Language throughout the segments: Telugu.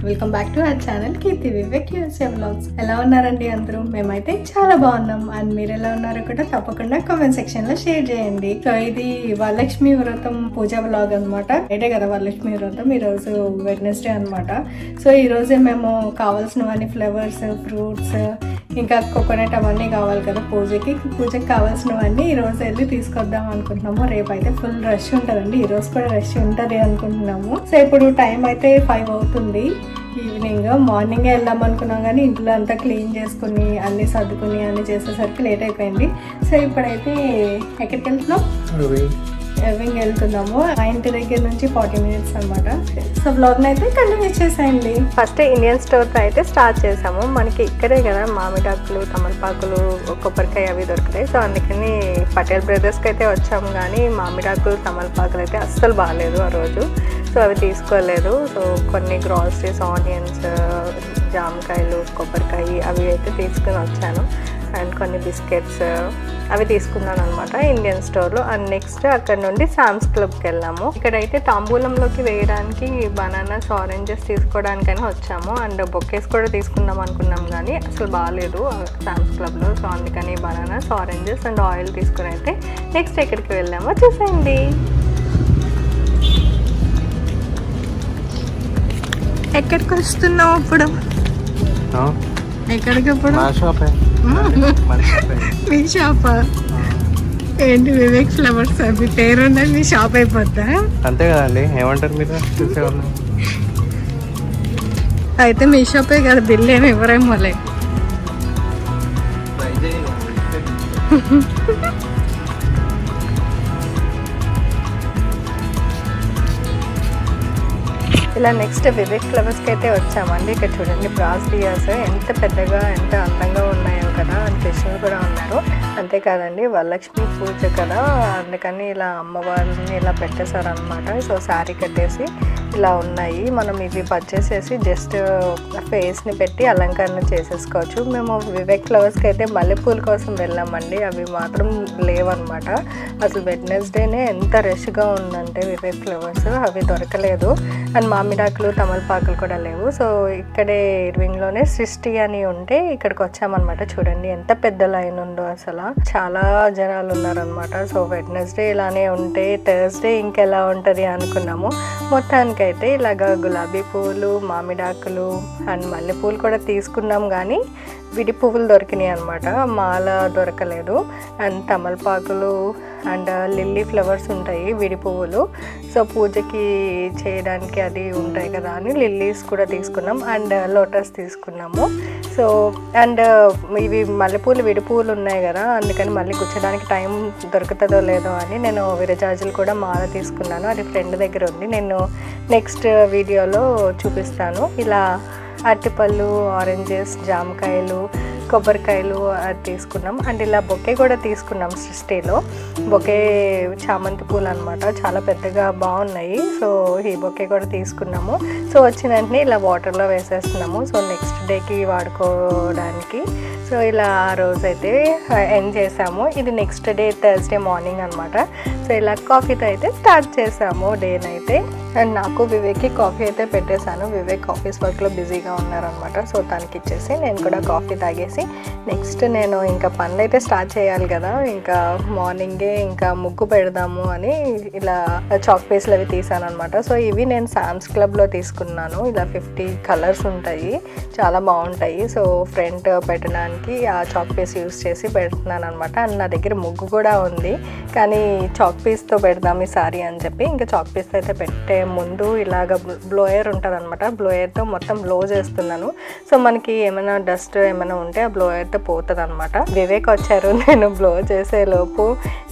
Welcome back to our channel Keerthi Vivek USA vlogs. ఎలా ఉన్నారండి అందరూ? మేమైతే చాలా బాగున్నాం. అండ్ మీరు ఎలా ఉన్నారో కూడా తప్పకుండా కామెంట్ సెక్షన్ లో షేర్ చేయండి. సో ఇది వరలక్ష్మి వ్రతం పూజ వ్లాగ్ అనమాట. ఇదే కదా వరలక్ష్మి వ్రతం. ఈ రోజు వెడ్నెస్డే అనమాట. సో ఈ రోజే మేము కావాల్సినవన్నీ ఫ్లవర్స్, ఫ్రూట్స్, ఇంకా కోకోనట్ అవన్నీ కావాలి కదా పూజకి కావాల్సినవన్నీ ఈ రోజు వెళ్ళి తీసుకొద్దాం అనుకుంటున్నాము. రేపు అయితే ఫుల్ రష్ ఉంటుందండి. ఈ రోజు కూడా రష్ ఉంటుంది అనుకుంటున్నాము. సో ఇప్పుడు టైం అయితే 5 అవుతుంది ఈవినింగ్. మార్నింగ్ వెళ్దాం అనుకున్నాం కానీ ఇంట్లో అంతా క్లీన్ చేసుకుని అన్ని సర్దుకుని అన్ని చేసేసరికి లేట్ అయిపోయింది. సో ఇప్పుడైతే ఎక్కడికి వెళ్తున్నాం? ఎవింగ్ వెళ్తున్నాము. మా ఇంటి దగ్గర నుంచి 40 మినిట్స్ అనమాట. సో బ్లాగ్ అయితే కంటిన్యూ చేసేయండి. ఫస్ట్ ఇండియన్ స్టోర్ అయితే స్టార్ట్ చేసాము. మనకి ఇక్కడే కదా మామిడాకులు, తమలపాకులు, కొబ్బరికాయ అవి దొరుకుతాయి. సో అందుకని పటేల్ బ్రదర్స్కి అయితే వచ్చాము. కానీ మామిడాకులు, తమలపాకులు అయితే అస్సలు బాగాలేదు ఆ రోజు. సో అవి తీసుకోలేదు. సో కొన్ని గ్రాసరీస్, ఆనియన్స్, జామకాయలు, కొబ్బరికాయ అవి అయితే తీసుకుని వచ్చాను. అండ్ కొన్ని బిస్కెట్స్ అవి తీసుకున్నాను అనమాట ఇండియన్ స్టోర్లో. అండ్ నెక్స్ట్ అక్కడ నుండి శామ్స్ క్లబ్కి వెళ్ళాము. ఇక్కడైతే తాంబూలంలోకి వేయడానికి బనానాస్, ఆరెంజెస్ తీసుకోవడానికైనా వచ్చాము. అండ్ బొకేస్ కూడా తీసుకుందాం అనుకున్నాం కానీ అసలు బాగాలేదు శామ్స్ క్లబ్లో. సో అందుకని బనానాస్, ఆరెంజెస్ అండ్ ఆయిల్ తీసుకుని అయితే నెక్స్ట్ ఎక్కడికి వెళ్ళామో చూసేయండి. ఎక్కడికి వస్తున్నావు ఇప్పుడు? ఎక్కడికి ఇప్పుడు? మీ షాప్ ఏంటి? వివేక్ ఫ్లవర్స్ మీ పేరు ఉన్నది మీ షాప్ అయిపోద్దా? అంతే కదండి, ఏమంటారు మీరు? చూసేవాళ్ళు అయితే మీ షాపే కదా, బిల్ ఏమి ఎవరేమోలే. ఇలా నెక్స్ట్ వివేక్ ఫ్లవర్స్కి అయితే వచ్చామండి. ఇక్కడ చూడండి బ్రాస్లియాస్ ఎంత పెద్దగా ఎంత అందంగా ఉన్నాయో కదా. అండ్ కృష్ణులు కూడా ఉన్నారు. అంతేకాదండి వరలక్ష్మి పూజ కదా, అందుకని ఇలా అమ్మవారిని ఇలా పెట్టేశారు అనమాట. సో శారీ కట్టేసి ఇలా ఉన్నాయి. మనం ఇవి పర్చేస్ చేసి జస్ట్ ఫేస్ని పెట్టి అలంకరణ చేసేసుకోవచ్చు. మేము వివేక్ ఫ్లవర్స్కి అయితే మల్లెపూల కోసం వెళ్ళామండి. అవి మాత్రం లేవన్నమాట. అసలు వెడ్నెస్డేనే ఎంత రష్గా ఉందంటే వివేక్ ఫ్లవర్స్ అవి దొరకలేదు. అండ్ మామిడాకులు, తమలపాకులు కూడా లేవు. సో ఇక్కడే ఇర్వింగ్లోనే సృష్టి అని ఉంటే ఇక్కడికి వచ్చామన్నమాట. చూడండి ఎంత పెద్ద లైన్ ఉందో, అసలు చాలా జనాలు ఉన్నారనమాట. సో వెడ్నెస్డే ఇలానే ఉంటే థర్స్డే ఇంకెలా ఉంటుంది అనుకున్నాము. మొత్తానికైతే ఇలాగ గులాబీ పువ్వులు, మామిడాకులు అండ్ మల్లెపూలు కూడా తీసుకున్నాం. కానీ విడి పువ్వులు దొరికినాయి అనమాట, మాల దొరకలేదు. అండ్ తమలపాకులు అండ్ లిల్లీ ఫ్లవర్స్ ఉంటాయి విడి పువ్వులు. సో పూజకి చేయడానికి అది ఉంటాయి కదా అని లిల్లీస్ కూడా తీసుకున్నాం. అండ్ లోటస్ తీసుకున్నాము. సో అండ్ ఇవి మల్లెపూలు విడి పువ్వులు ఉన్నాయి కదా, అందుకని మళ్ళీ గుచ్చడానికి టైం దొరుకుతుందో లేదో అని నేను విరజాజులు కూడా మాల తీసుకున్నాను. అది ఫ్రెండ్ దగ్గర ఉంది, నేను నెక్స్ట్ వీడియోలో చూపిస్తాను. ఇలా అరటిపళ్ళు, ఆరెంజెస్, జామకాయలు, కొబ్బరికాయలు అది తీసుకున్నాం. అండ్ ఇలా బొకే కూడా తీసుకున్నాం. సృష్టిలో బొకే చామంతి పూలు అనమాట, చాలా పెద్దగా బాగున్నాయి. సో ఈ బొకే కూడా తీసుకున్నాము. సో వచ్చిన వెంటనే ఇలా వాటర్లో వేసేస్తున్నాము. సో నెక్స్ట్ డేకి వాడుకోవడానికి. సో ఇలా ఆ రోజైతే ఎండ్ చేసాము. ఇది నెక్స్ట్ డే థర్స్డే మార్నింగ్ అనమాట. సో ఇలా కాఫీతో అయితే స్టార్ట్ చేసాము డేనైతే. అండ్ నాకు వివేక్కి కాఫీ అయితే పెట్టేశాను. వివేక్ ఆఫీస్ వర్క్లో బిజీగా ఉన్నారనమాట. సో తనకి ఇచ్చేసి నేను కూడా కాఫీ తాగేసి చేసేసి నెక్స్ట్ నేను ఇంకా పనులు అయితే స్టార్ట్ చేయాలి కదా, ఇంకా మార్నింగే ఇంకా ముగ్గు పెడదాము అని ఇలా చాక్ పీస్లు అవి తీసాను అనమాట. సో ఇవి నేను సామ్స్ క్లబ్లో తీసుకున్నాను. ఇలా 50 కలర్స్ ఉంటాయి, చాలా బాగుంటాయి. సో ఫ్రంట్ పెట్టడానికి ఆ చాక్ పీస్ యూస్ చేసి పెడుతున్నాను అనమాట. అండ్ నా దగ్గర ముగ్గు కూడా ఉంది, కానీ చాక్ పీస్తో పెడదాం ఈసారి అని చెప్పి ఇంకా చాక్ పీస్ అయితే పెట్టే ముందు ఇలాగ బ్లోయర్ ఉంటుంది అనమాట, బ్లోయర్తో మొత్తం బ్లో చేస్తున్నాను. సో మనకి ఏమైనా డస్ట్ ఏమైనా ఉంటే ఆ బ్లోయర్తో పోతుంది అనమాట. వివేక్ వచ్చారు, నేను బ్లో చేసే లోపు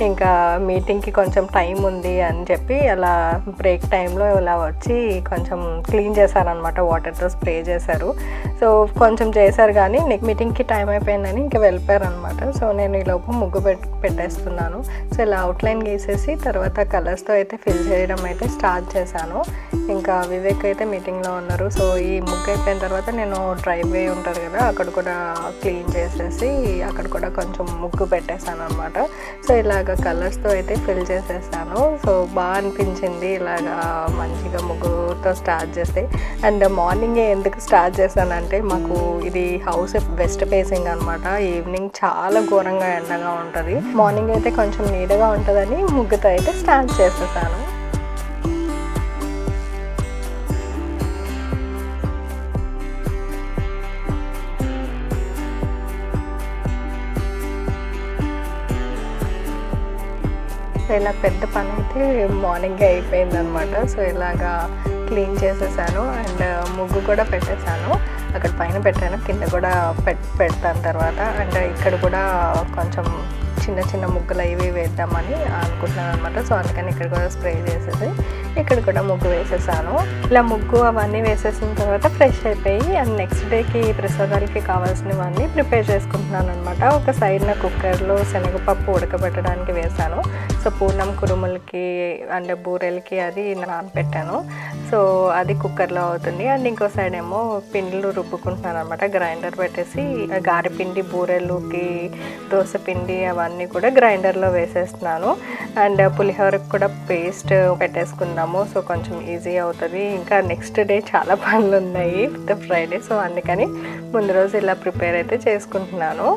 ఇంకా మీటింగ్కి కొంచెం టైం ఉంది అని చెప్పి అలా బ్రేక్ టైంలో ఇలా వచ్చి కొంచెం క్లీన్ చేశారనమాట, వాటర్తో స్ప్రే చేశారు. సో కొంచెం చేశారు కానీ నెక్స్ట్ మీటింగ్కి టైం అయిపోయిందని ఇంకా వెళ్ళిపోయారనమాట. సో నేను ఈ లోపు ముగ్గు పెట్టేస్తున్నాను. సో ఇలా అవుట్లైన్ గీసేసి తర్వాత కలర్స్తో అయితే ఫిల్ చేయడం అయితే స్టార్ట్ చేశాను. ఇంకా వివేక్ అయితే మీటింగ్లో ఉన్నారు. సో ఈ ముగ్గు అయిపోయిన తర్వాత నేను డ్రైవే ఉంటుంది కదా, అక్కడ కూడా క్లీన్ చేసేసి అక్కడ కూడా కొంచెం ముగ్గు పెట్టేశాను అనమాట. సో ఇలాగ కలర్స్తో అయితే ఫిల్ చేసేసాను. సో బాగా అనిపించింది ఇలాగా మంచిగా ముగ్గుతో స్టార్ట్ చేస్తే. అండ్ మార్నింగే ఎందుకు స్టార్ట్ చేశానంటే మాకు ఇది హౌస్ వెస్ట్ ఫేసింగ్ అనమాట. ఈవినింగ్ చాలా ఘోరంగా ఎండగా ఉంటుంది, మార్నింగ్ అయితే కొంచెం నీట్గా ఉంటుందని ముగ్గుతో అయితే స్టార్ట్ చేసేసాను. ఇలా పెద్ద పని అయితే మార్నింగే అయిపోయింది అనమాట. సో ఇలాగా క్లీన్ చేసేసాను అండ్ ముగ్గు కూడా పెట్టేశాను. అక్కడ పైన పెట్టాను, కింద కూడా పెడతాను తర్వాత. అండ్ ఇక్కడ కూడా కొంచెం చిన్న చిన్న ముగ్గులు ఇవి వేద్దామని అనుకుంటున్నాను అనమాట. సో అందుకని ఇక్కడ కూడా స్ప్రే చేసేసి ఇక్కడ కూడా ముగ్గు వేసేసాను. ఇలా ముగ్గు అవన్నీ వేసేసిన తర్వాత ఫ్రెష్ అయిపోయి అండ్ నెక్స్ట్ డేకి ప్రసాదాలకి కావాల్సినవన్నీ ప్రిపేర్ చేసుకుంటున్నాను అనమాట. ఒక సైడ్న కుక్కర్లో శనగపప్పు ఉడకబెట్టడానికి వేసాను. సో పూర్ణం కురుములకి అండ్ బూరెలకి అది నానబెట్టాను. సో అది కుక్కర్లో అవుతుంది. అండ్ ఇంకో సైడ్ ఏమో పిండిలు రుబ్బుకుంటున్నాను అనమాట. గ్రైండర్ పెట్టేసి గారెపిండి, బూరెలుకి దోశ పిండి అవన్నీ కూడా గ్రైండర్లో వేసేస్తున్నాను. అండ్ పులిహోరకు కూడా పేస్ట్ పెట్టేసుకున్నాము. సో కొంచెం ఈజీ అవుతుంది. ఇంకా నెక్స్ట్ డే చాలా పనులు ఉన్నాయి, ఫ్రైడే. సో అందుకని ముందు రోజు ఇలా ప్రిపేర్ అయితే చేసుకుంటున్నాను.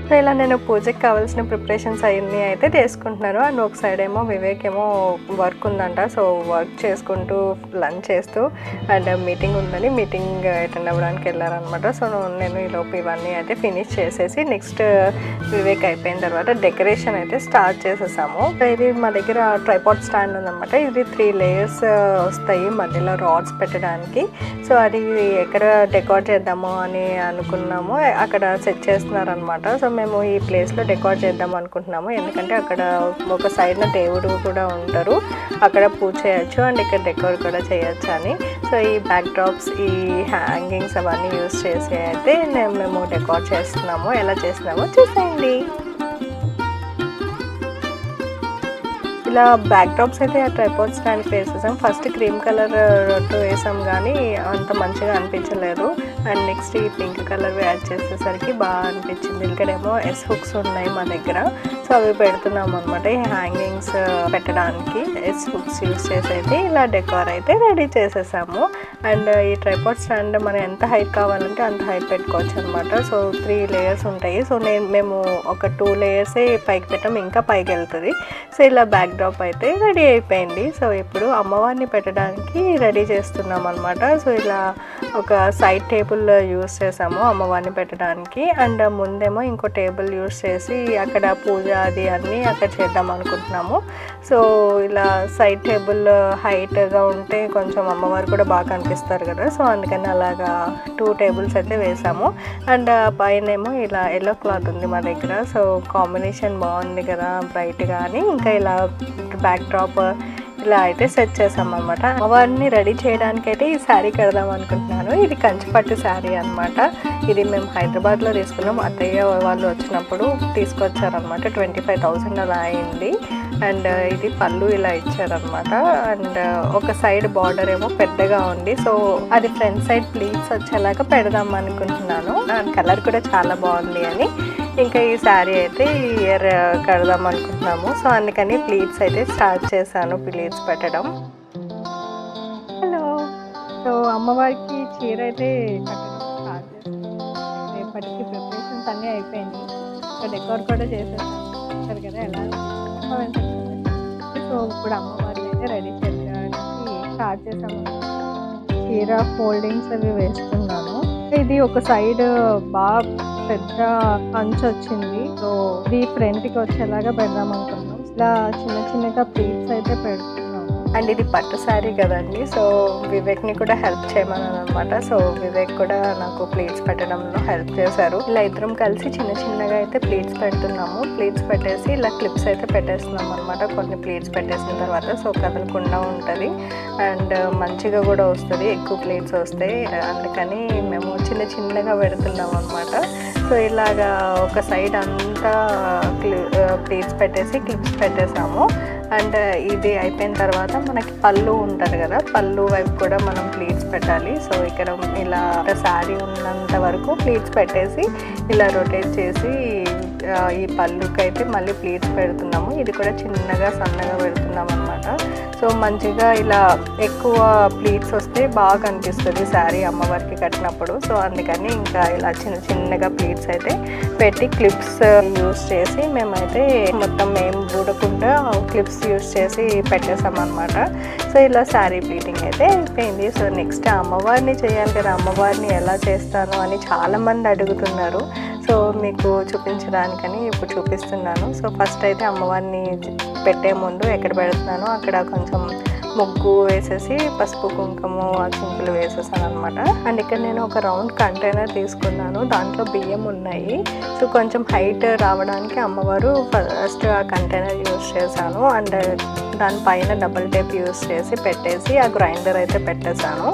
సో ఇలా నేను పూజకి కావాల్సిన ప్రిపరేషన్స్ అవన్నీ అయితే చేసుకుంటున్నాను. అండ్ ఒక సైడ్ ఏమో వివేక్ ఏమో వర్క్ ఉందంట. సో వర్క్ చేసుకుంటూ లంచ్ చేస్తూ అండ్ మీటింగ్ ఉందని మీటింగ్ అటెండ్ అవ్వడానికి వెళ్ళారనమాట. సో నేను ఈలోపు ఇవన్నీ అయితే ఫినిష్ చేసేసి నెక్స్ట్ వివేక్ అయిపోయిన తర్వాత డెకరేషన్ అయితే స్టార్ట్ చేసేసాము. ఇది మా దగ్గర ట్రైపాడ్ స్టాండ్ ఉందన్నమాట. ఇది 3 లేయర్స్ వస్తాయి మధ్యలో రాడ్స్ పెట్టడానికి. సో అది ఎక్కడ డెకార్ చేద్దాము అని అనుకున్నాము, అక్కడ సెట్ చేస్తున్నారనమాట. సో మేము ఈ ప్లేస్లో డెకార్ చేద్దాం అనుకుంటున్నాము, ఎందుకంటే అక్కడ ఒక సైడ్న దేవుడు కూడా ఉంటారు, అక్కడ పూజ చేయొచ్చు అండ్ ఇక్కడ డెకార్ కూడా చేయొచ్చు అని. సో ఈ బ్యాక్ డ్రాప్స్, ఈ హ్యాంగింగ్స్ అవన్నీ యూస్ చేసి అయితే మేము డెకార్ చేస్తున్నాము. ఎలా చేస్తున్నామో చూసేయండి. ఇలా బ్యాక్ డ్రాప్స్ అయితే ఆ ట్రైపాడ్ స్టాండ్కి వేసేసాం. ఫస్ట్ క్రీమ్ కలర్ వేసాం కానీ అంత మంచిగా అనిపించలేదు. అండ్ నెక్స్ట్ ఈ పింక్ కలర్ యాడ్ చేసేసరికి బాగా అనిపించింది. ఇక్కడేమో ఎస్ హుక్స్ ఉన్నాయి మా దగ్గర, సో అవి పెడుతున్నాం అనమాట. ఈ హ్యాంగింగ్స్ పెట్టడానికి ఎస్ హుక్స్ యూస్ చేసి అయితే ఇలా డెకార్ అయితే రెడీ చేసేసాము. అండ్ ఈ ట్రైపాడ్ స్టాండ్ మనం ఎంత హైట్ కావాలంటే అంత హైట్ పెట్టుకోవచ్చు అనమాట. సో 3 లేయర్స్ ఉంటాయి. సో మేము ఒక 2 లేయర్సే పైకి పెట్టాం, ఇంకా పైకి వెళ్తుంది. సో ఇలా బ్యాక్ డ్రాప్ అయితే రెడీ అయిపోయింది. సో ఇప్పుడు అమ్మవారిని పెట్టడానికి రెడీ చేస్తున్నాం అనమాట. సో ఇలా ఒక సైడ్ టేబుల్ యూస్ చేసాము అమ్మవారిని పెట్టడానికి. అండ్ ముందేమో ఇంకో టేబుల్ యూస్ చేసి అక్కడ పూజ అది అన్నీ అక్కడ చేద్దాం అనుకుంటున్నాము. సో ఇలా సైడ్ టేబుల్ హైట్గా ఉంటే కొంచెం అమ్మవారు కూడా బాగా కనిపిస్తారు కదా, సో అందుకని అలాగా 2 టేబుల్స్ అయితే వేసాము. అండ్ పైన ఏమో ఇలా ఎల్లో క్లాత్ ఉంది మా దగ్గర. సో కాంబినేషన్ బాగుంది కదా బ్రైట్గా అని ఇంకా ఇలా బ్యాక్ డ్రాప్ ఇలా అయితే సెట్ చేసాం అనమాట. అమ్మవారిని రెడీ చేయడానికి అయితే ఈ శారీ కడదాం అనుకుంటున్నాను. ఇది కంచిపట్టు శారీ అనమాట. ఇది మేము హైదరాబాద్లో తీసుకున్నాం. అత్తయ్య వాళ్ళు వచ్చినప్పుడు తీసుకొచ్చారనమాట. 25,000 అలా అయింది. అండ్ ఇది పళ్ళు ఇలా ఇచ్చారనమాట. అండ్ ఒక సైడ్ బార్డర్ ఏమో పెద్దగా ఉంది. సో అది ఫ్రంట్ సైడ్ ప్లీట్స్ వచ్చేలాగా పెడదాం అనుకుంటున్నాను. కలర్ కూడా చాలా బాగుంది అని ఇంకా ఈ శారీ అయితే ఈ ఇయర్ కడదాం అనుకుంటున్నాము. సో అందుకని ప్లీట్స్ అయితే స్టార్ట్ చేశాను, ప్లీట్స్ పెట్టడం. హలో, సో అమ్మవారికి చీర అయితే కట్టడం స్టార్ట్ చేస్తాను. రేపటికి ప్రిపరేషన్స్ అన్నీ అయిపోయింది. ఇంకా డెకోర్ కూడా చేసేసాను కదా ఎలా. సో ఇప్పుడు అమ్మవారిని అయితే రెడీ చేయడానికి స్టార్ట్ చేసాము. చీర ఫోల్డింగ్స్ అవి వేస్తున్నాను. ఇది ఒక సైడ్ బాగా పెద్ద అంచు వచ్చింది. సో ఇది ఫ్రంట్కి వచ్చేలాగా పెడదాం అనుకున్నాం. ఇలా చిన్న చిన్నగా ప్లీట్స్ అయితే పెడుతున్నాము. అండ్ ఇది పట్టు శారీ కదండి, సో వివేక్ని కూడా హెల్ప్ చేయమన్నాను అనమాట. సో వివేక్ కూడా నాకు ప్లీట్స్ పెట్టడంలో హెల్ప్ చేశారు. ఇలా ఇద్దరం కలిసి చిన్న చిన్నగా అయితే ప్లీట్స్ పెడుతున్నాము. ప్లీట్స్ పెట్టేసి ఇలా క్లిప్స్ అయితే పెట్టేస్తున్నాం అనమాట. కొన్ని ప్లీట్స్ పెట్టేసిన తర్వాత సో కదలకుండా ఉంటుంది అండ్ మంచిగా కూడా వస్తుంది. ఎక్కువ ప్లీట్స్ వస్తాయి, అందుకని మేము చిన్న చిన్నగా పెడుతున్నాం అనమాట. సో ఇలాగా ఒక సైడ్ అంతా ప్లీట్స్ పెట్టేసి క్లిప్స్ పెట్టేసాము. అండ్ ఇది అయిపోయిన తర్వాత మనకి పళ్ళు ఉంటుంది కదా, పళ్ళు వైపు కూడా మనం ప్లీట్స్ పెట్టాలి. సో ఇక్కడ ఇలా శారీ ఉన్నంత వరకు ప్లీట్స్ పెట్టేసి ఇలా రొటేట్ చేసి ఈ పళ్ళుకి అయితే మళ్ళీ ప్లీట్స్ పెడుతున్నాము. ఇది కూడా చిన్నగా సన్నగా పెడుతున్నాం అనమాట. సో మంచిగా ఇలా ఎక్కువ ప్లీట్స్ వస్తే బాగా అనిపిస్తుంది శారీ అమ్మవారికి కట్టినప్పుడు. సో అందుకని ఇంకా ఇలా చిన్న చిన్నగా ప్లీట్స్ అయితే పెట్టి క్లిప్స్ యూస్ చేసి మేమైతే మొత్తం మేము చూడకుండా క్లిప్స్ యూస్ చేసి పెట్టేసాం అనమాట. సో ఇలా శారీ ప్లీటింగ్ అయితే అయిపోయింది. సో నెక్స్ట్ అమ్మవారిని చేయాలి కదా, అమ్మవారిని ఎలా చేస్తాను అని చాలామంది అడుగుతున్నారు. సో మీకు చూపించడానికని ఇప్పుడు చూపిస్తున్నాను. సో ఫస్ట్ అయితే అమ్మవారిని పెట్టే ముందు ఎక్కడ పెడుతున్నానో అక్కడ కొంచెం ముగ్గు వేసేసి పసుపు కుంకుమ చింకులు వేసేసాను అనమాట. అండ్ ఇక్కడ నేను ఒక రౌండ్ కంటైనర్ తీసుకున్నాను, దాంట్లో బియ్యం ఉన్నాయి. సో కొంచెం హైట్ రావడానికి అమ్మవారు ఫస్ట్ ఆ కంటైనర్ యూస్ చేశాను. అండ్ దానిపైన డబుల్ టేప్ యూస్ చేసి పెట్టేసి ఆ గ్రైండర్ అయితే పెట్టేశాను.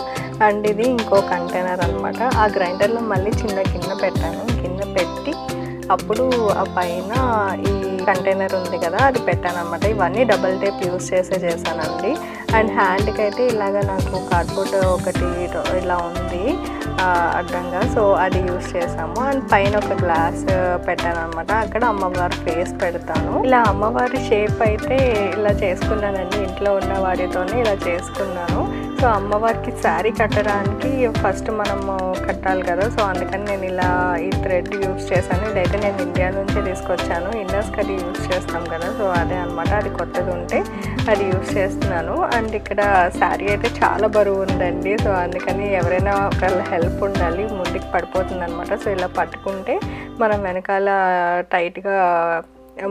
అండ్ ఇది ఇంకో కంటైనర్ అనమాట. ఆ గ్రైండర్లో మళ్ళీ చిన్న గిన్నె పెట్టాను. గిన్నె పెట్టి అప్పుడు ఆ పైన ఈ కంటైనర్ ఉంది కదా అది పెట్టాను అనమాట. ఇవన్నీ డబుల్ టేప్ యూస్ చేశానండి. అండ్ హ్యాండ్కి అయితే ఇలాగ నాకు కార్డ్బోర్డ్ ఒకటి ఇలా ఉంది అడ్డంగా, సో అది యూస్ చేసాము. అండ్ పైన ఒక గ్లాస్ పెట్టాను అనమాట, అక్కడ అమ్మవారి ఫేస్ పెడతాను. ఇలా అమ్మవారి షేప్ అయితే ఇలా చేసుకున్నానండి, ఇంట్లో ఉన్న వాటితోనే ఇలా చేసుకున్నాను. సో అమ్మవారికి శారీ కట్టడానికి ఫస్ట్ మనము కట్టాలి కదా, సో అందుకని నేను ఇలా ఈ థ్రెడ్ యూస్ చేశాను. ఇదైతే నేను ఇండియా నుంచే తీసుకొచ్చాను, ఇన్నర్స్కి అది యూస్ చేస్తాం కదా, సో అదే అనమాట. అది కొత్తది ఉంటే అది యూస్ చేస్తున్నాను. అండ్ ఇక్కడ శారీ అయితే చాలా బరువు ఉందండి, సో అందుకని ఎవరైనా ఒకళ్ళ హెల్ప్ ఉండాలి, ముందుకు పడిపోతుంది అనమాట. సో ఇలా పట్టుకుంటే మనం వెనకాల టైట్గా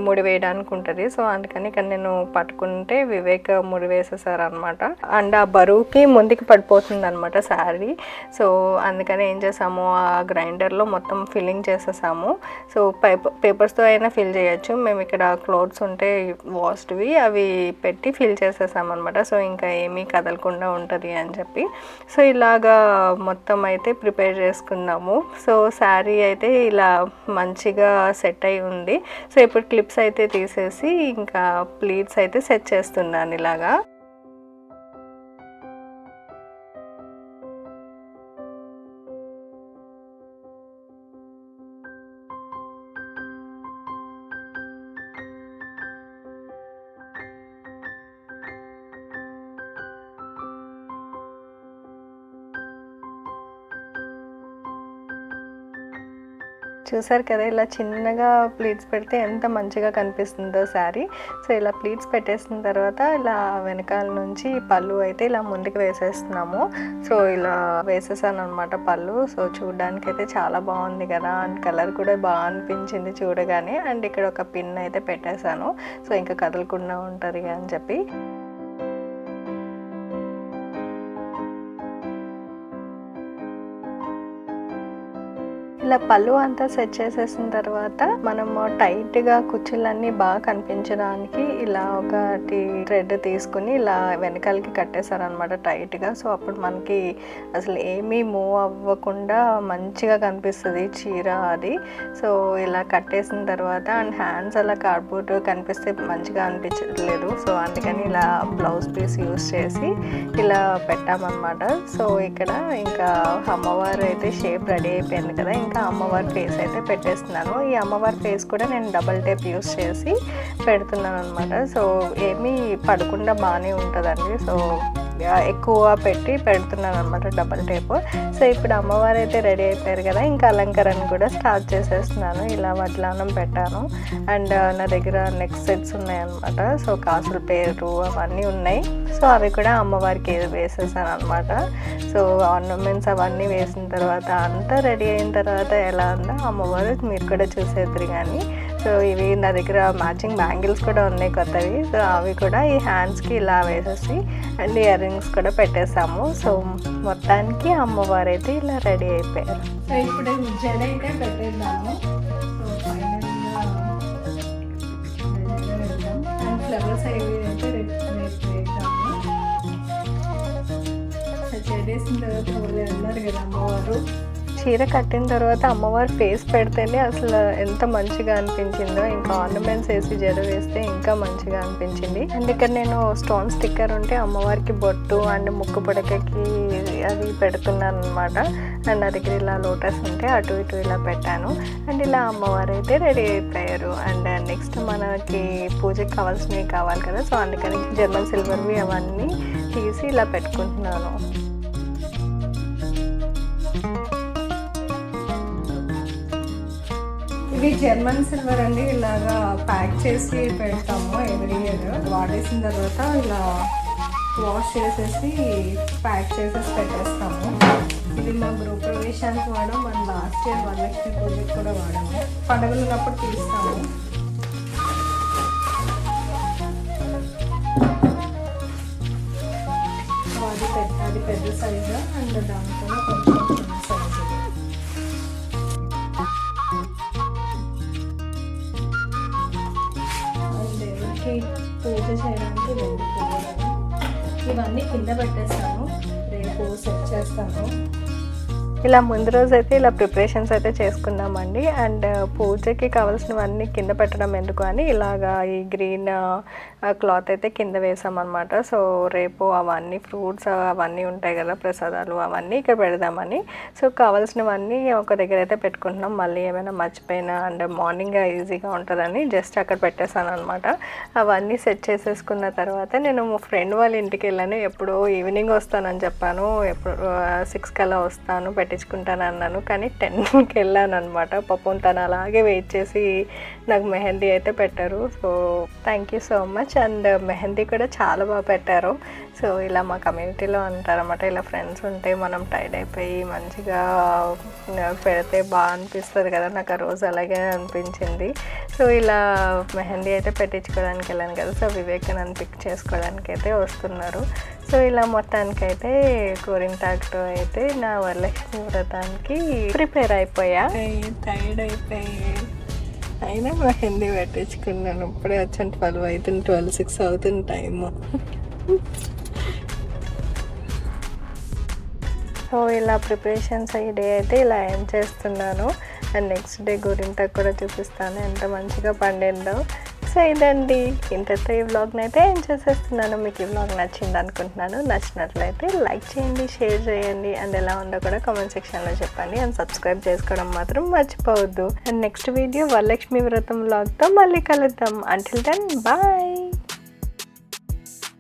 ముడి వేయడానికి ఉంటుంది. సో అందుకని ఇక్కడ నేను పట్టుకుంటే వివేక్ ముడి వేసేసారు అనమాట. అండ్ ఆ బరువుకి ముందుకు పడిపోతుంది అనమాట శారీ. సో అందుకని ఏం చేసాము, ఆ గ్రైండర్లో మొత్తం ఫిల్లింగ్ చేసేసాము. సో పేపర్స్తో అయినా ఫిల్ చేయొచ్చు, మేము ఇక్కడ క్లోత్స్ ఉంటే వాష్డ్వి అవి పెట్టి ఫిల్ చేసేసాము అనమాట. సో ఇంకా ఏమీ కదలకుండా ఉంటుంది అని చెప్పి సో ఇలాగా మొత్తం అయితే ప్రిపేర్ చేసుకున్నాము. సో శారీ అయితే ఇలా మంచిగా సెట్ అయి ఉంది. సో ఇప్పుడు క్లిప్స్ అయితే తీసేసి ఇంకా ప్లీట్స్ అయితే సెట్ చేస్తున్నాను ఇలాగా. చూసారు కదా, ఇలా చిన్నగా ప్లీట్స్ పెడితే ఎంత మంచిగా కనిపిస్తుందో శారీ. సో ఇలా ప్లీట్స్ పెట్టేసిన తర్వాత ఇలా వెనకాల నుంచి పళ్ళు అయితే ఇలా ముందుకు వేసేస్తున్నాము. సో ఇలా వేసేసాను అనమాట పళ్ళు. సో చూడడానికి అయితే చాలా బాగుంది కదా, అండ్ కలర్ కూడా బాగా అనిపించింది చూడగానే. అండ్ ఇక్కడ ఒక పిన్ అయితే పెట్టేశాను, సో ఇంకా కదలకుండా ఉంటుంది అని చెప్పి. ఇలా పళ్ళు అంతా సెట్ చేసేసిన తర్వాత మనము టైట్గా కుచ్చులన్నీ బాగా కనిపించడానికి ఇలా ఒకటి థ్రెడ్ తీసుకుని ఇలా వెనకాలకి కట్టేశారనమాట టైట్గా. సో అప్పుడు మనకి అసలు ఏమీ మూవ్ అవ్వకుండా మంచిగా కనిపిస్తుంది చీర అది. సో ఇలా కట్టేసిన తర్వాత అండ్ హ్యాండ్స్ అలా కార్డ్బోర్డ్ కనిపిస్తే మంచిగా అనిపించట్లేదు. సో అందుకని ఇలా బ్లౌజ్ పీస్ యూస్ చేసి ఇలా పెట్టామన్నమాట. సో ఇక్కడ ఇంకా అమ్మవారు అయితే షేప్ రెడీ అయిపోయింది కదా, ఇంకా అమ్మవారి ఫేస్ అయితే పెట్టేస్తున్నాను. ఈ అమ్మవారి ఫేస్ కూడా నేను డబల్ టేప్ యూస్ చేసి పెడుతున్నాను అనమాట. సో ఏమీ పడకుండా బాగానే ఉంటుందండి. సో ఎక్కువ పెట్టి పెడుతున్నాను అనమాట డబల్ టేప్. సో ఇప్పుడు అమ్మవారు అయితే రెడీ అయిపోయారు కదా, ఇంకా అలంకరణ కూడా స్టార్ట్ చేసేస్తున్నాను. ఇలా వడ్లానం పెట్టాను అండ్ నా దగ్గర నెక్ సెట్స్ ఉన్నాయన్నమాట. సో కాసుల పేరు అవన్నీ ఉన్నాయి. సో అవి కూడా అమ్మవారికి వేసేసాను అనమాట. సో ఆర్నమెంట్స్ అవన్నీ వేసిన తర్వాత అంతా రెడీ అయిన తర్వాత ఎలా ఉందో అమ్మవారు మీరు కూడా చూసేద్దరు కానీ. సో ఇవి నా దగ్గర మ్యాచింగ్ బ్యాంగిల్స్ కూడా ఉన్నాయి కొత్తవి. సో అవి కూడా ఈ హ్యాండ్స్కి ఇలా వేసేసి అండ్ ఇయర్ రింగ్స్ కూడా పెట్టేసాము. సో మొత్తానికి అమ్మవారు అయితే ఇలా రెడీ అయిపోయారు. సో ఇప్పుడు జడ అయితే పెట్టేద్దాము. సో ఫైనల్గా అండ్ ఫ్లవర్స్ అవి అయితే రేపు వేద్దాము. జడేసిన తర్వాత వాళ్ళు అన్నారు కదా అమ్మవారు. చీర కట్టిన తర్వాత అమ్మవారి ఫేస్ పెడితేనే అసలు ఎంత మంచిగా అనిపించిందో. ఇంకా ఆర్నమెంట్స్ వేసి జడ వేస్తే ఇంకా మంచిగా అనిపించింది. అండ్ ఇక్కడ నేను స్టోన్ స్టిక్కర్ ఉంటే అమ్మవారికి బొట్టు అండ్ ముక్కు పుడకకి అది పెడుతున్నాను అనమాట. అండ్ నా దగ్గర ఇలా లోటస్ ఉంటే అటు ఇటు ఇలా పెట్టాను. అండ్ ఇలా అమ్మవారు అయితే రెడీ అయిపోయారు. అండ్ నెక్స్ట్ మనకి పూజకి కావాల్సినవి కావాలి కదా, సో అందుకని జర్మన్ సిల్వర్వి అవన్నీ తీసి ఇలా పెట్టుకుంటున్నాను. ఇవి జర్మన్ సిల్వర్ అండి. ఇలాగా ప్యాక్ చేసి పెడతాము ఎవ్రీ ఇయర్. వాడేసిన తర్వాత ఇలా వాష్ చేసేసి ప్యాక్ చేసేసి పెట్టేస్తాము. ఇది మా గృహ ప్రవేశానికి వాడాం, మన లాస్ట్ ఇయర్ వరలక్ష్మి పూజకి కూడా వాడాము. పండుగలు ఉన్నప్పుడు తీస్తాము. అది పెద్ద సైజు అండ్ దాంట్లో కొంచెం చిన్న సైజు. పూజ చేయడానికి రెండు పువ్వులు ఇవన్నీ కింద పెట్టేస్తాను, రేపు సెట్ చేస్తాను. ఇలా ముందు రోజు అయితే ఇలా ప్రిపరేషన్స్ అయితే చేసుకున్నామండి. అండ్ పూజకి కావాల్సినవన్నీ కింద పెట్టడం ఎందుకు అని ఇలాగా ఈ గ్రీన్ క్లాత్ అయితే కింద వేసామన్నమాట. సో రేపు అవన్నీ ఫ్రూట్స్ అవన్నీ ఉంటాయి కదా ప్రసాదాలు, అవన్నీ ఇక్కడ పెడదామని. సో కావాల్సినవన్నీ ఒక దగ్గర అయితే పెట్టుకుంటున్నాం. మళ్ళీ ఏమైనా మర్చిపోయినా అండ్ మార్నింగ్ ఈజీగా ఉంటుందని జస్ట్ అక్కడ పెట్టేశాను అనమాట. అవన్నీ సెట్ చేసేసుకున్న తర్వాత నేను మా ఫ్రెండ్ వాళ్ళ ఇంటికి వెళ్ళాను. ఎప్పుడో ఈవినింగ్ వస్తానని చెప్పాను, ఎప్పుడు 6 కల్లా వస్తాను పెట్టించుకుంటాను అన్నాను. కానీ 10కి వెళ్ళాను అనమాట. పాపం తను అలాగే వెయిట్ చేసి నాకు మెహందీ అయితే పెట్టారు. So thank you so much. And mehndi కూడా చాలా బాగా పెట్టారు. సో ఇలా మా కమ్యూనిటీలో అంటారన్నమాట, ఇలా ఫ్రెండ్స్ ఉంటే మనం టైడ్ అయిపోయి మంచిగా పెడితే బాగా అనిపిస్తుంది కదా. నాకు ఆ రోజు అలాగే అనిపించింది. సో ఇలా మెహందీ అయితే పెట్టించుకోవడానికి వెళ్ళాను కదా. సో వివేకానంద్ పిక్ చేసుకోవడానికి అయితే వస్తున్నారు. సో ఇలా మొత్తానికైతే గోరింటాకుతో అయితే నా వరలక్ష్మి వ్రతానికి ప్రిపేర్ అయిపోయా. టైర్డ్ అయిపోయి అయినా మెహందీ పెట్టించుకున్నాను. ఇప్పుడే వచ్చాను 12 అవుతుంది, 12:06 అవుతుంది టైము. సో ఇలా ప్రిపరేషన్స్ ఈ డే అయితే ఇలా ఎండ్ చేస్తున్నాను. అండ్ నెక్స్ట్ డే గురింతకు కూడా చూపిస్తాను ఎంత మంచిగా పండిందో. సో ఇదండి, ఇంతతో ఈ వ్లాగ్ని అయితే ఎండ్ చేసేస్తున్నాను. మీకు ఈ వ్లాగ్ నచ్చింది అనుకుంటున్నాను. నచ్చినట్లయితే లైక్ చేయండి, షేర్ చేయండి, అండ్ ఎలా ఉందో కూడా కామెంట్ సెక్షన్లో చెప్పండి. అండ్ సబ్స్క్రైబ్ చేసుకోవడం మాత్రం మర్చిపోవద్దు. అండ్ నెక్స్ట్ వీడియో వరలక్ష్మి వ్రతం వ్లాగ్తో మళ్ళీ కలుద్దాం. Until then bye.